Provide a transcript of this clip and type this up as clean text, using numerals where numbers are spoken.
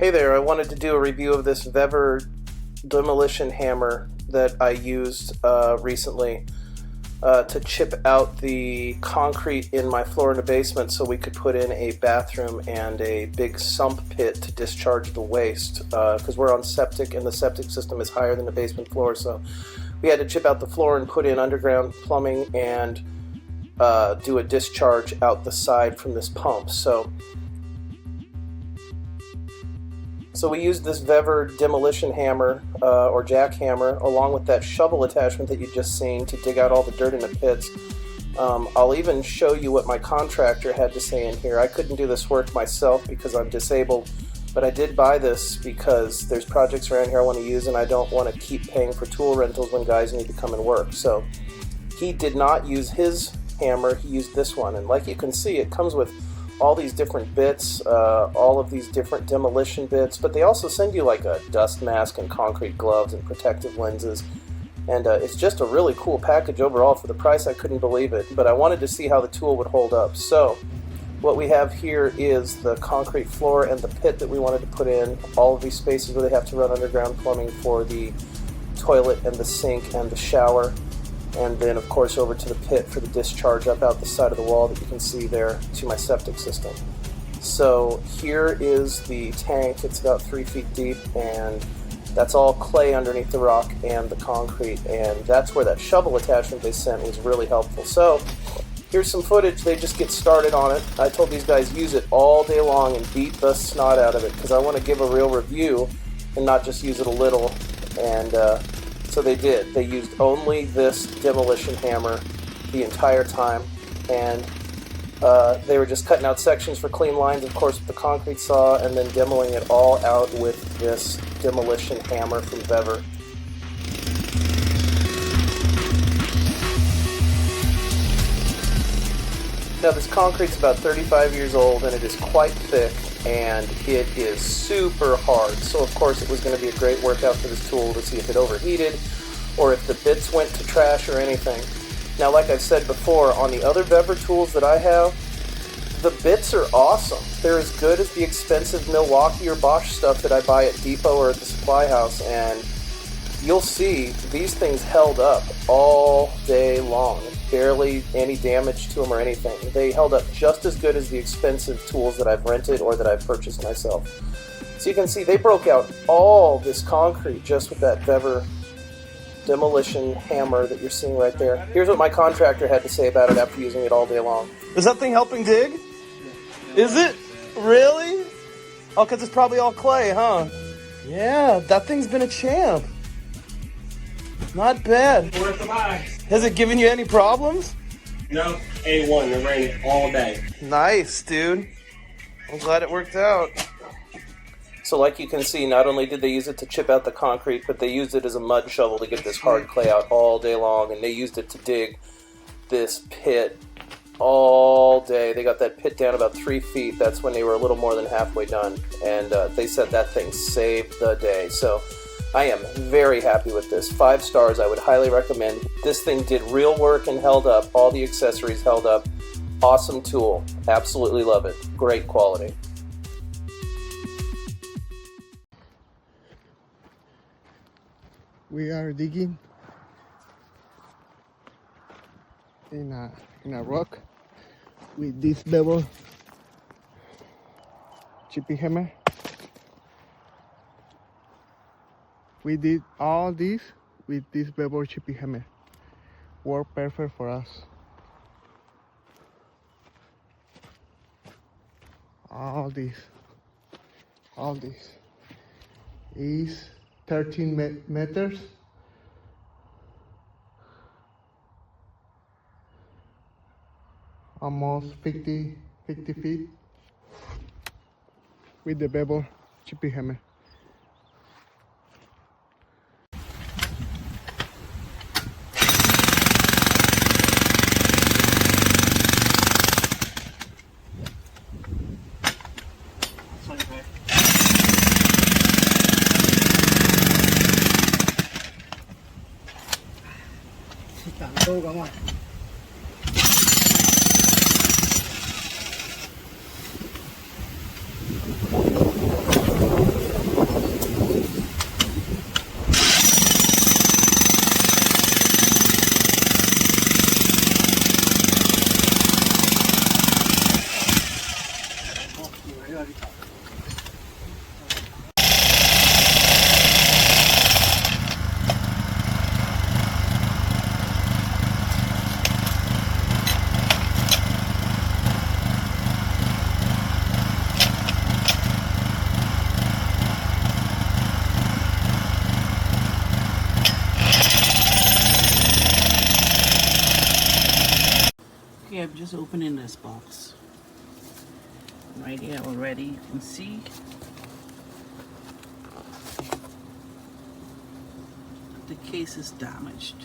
Hey there, I wanted to do a review of this VEVOR Demolition hammer that I used recently to chip out the concrete in my floor in the basement so we could put in a bathroom and a big sump pit to discharge the waste, because we're on septic and the septic system is higher than the basement floor, so we had to chip out the floor and put in underground plumbing and do a discharge out the side from this pump. So we used this VEVOR Demolition hammer, or jackhammer, along with that shovel attachment that you just seen to dig out all the dirt in the pits. I'll even show you what my contractor had to say in here. I couldn't do this work myself because I'm disabled, but I did buy this because there's projects around here I want to use and I don't want to keep paying for tool rentals when guys need to come and work. So he did not use his hammer, he used this one, and like you can see, it comes with all these different bits, all of these different demolition bits, but they also send you like a dust mask and concrete gloves and protective lenses, and it's just a really cool package overall. For the price, I couldn't believe it, but I wanted to see how the tool would hold up. So what we have here is the concrete floor and the pit that we wanted to put in, all of these spaces where they have to run underground plumbing for the toilet and the sink and the shower, and then of course over to the pit for the discharge up out the side of the wall that you can see there to my septic system. So here is the tank. It's about 3 feet deep, and that's all clay underneath the rock and the concrete, and that's where that shovel attachment they sent was really helpful. So here's some footage. They just get started on it. I told these guys use it all day long and beat the snot out of it because I want to give a real review and not just use it a little. And so they did. They used only this demolition hammer the entire time, and they were just cutting out sections for clean lines, of course, with the concrete saw, and then demoing it all out with this demolition hammer from VEVOR. Now this concrete's about 35 years old and it is quite thick and it is super hard, so of course it was going to be a great workout for this tool to see if it overheated or if the bits went to trash or anything. Now like I've said before, on the other VEVOR tools that I have, the bits are awesome. They're as good as the expensive Milwaukee or Bosch stuff that I buy at Depot or at the supply house, and you'll see these things held up all day long. Barely any damage to them or anything. They held up just as good as the expensive tools that I've rented or that I've purchased myself. So you can see they broke out all this concrete just with that VEVOR demolition hammer that you're seeing right there. Here's what my contractor had to say about it after using it all day long. Is that thing helping dig? Is it? Really? Oh, because it's probably all clay, huh? Yeah, that thing's been a champ. Not bad. Worth the buy. Has it given you any problems? No, A1. It ran it all day. Nice, dude. I'm glad it worked out. So like you can see, not only did they use it to chip out the concrete, but they used it as a mud shovel to get this hard clay out all day long, and they used it to dig this pit all day. They got that pit down about 3 feet. That's when they were a little more than halfway done, and they said that thing saved the day. So I am very happy with this. 5 stars. I would highly recommend. This thing did real work and held up. All the accessories held up. Awesome tool. Absolutely love it. Great quality. We are digging in a rock with this VEVOR chipping hammer. We did all this with this VEVOR chipping hammer. Worked perfect for us. All this is 13 meters. Almost 50 feet with the VEVOR chipping hammer. Tôi có ngoài. just opening this box. Right here already, you can see the case is damaged.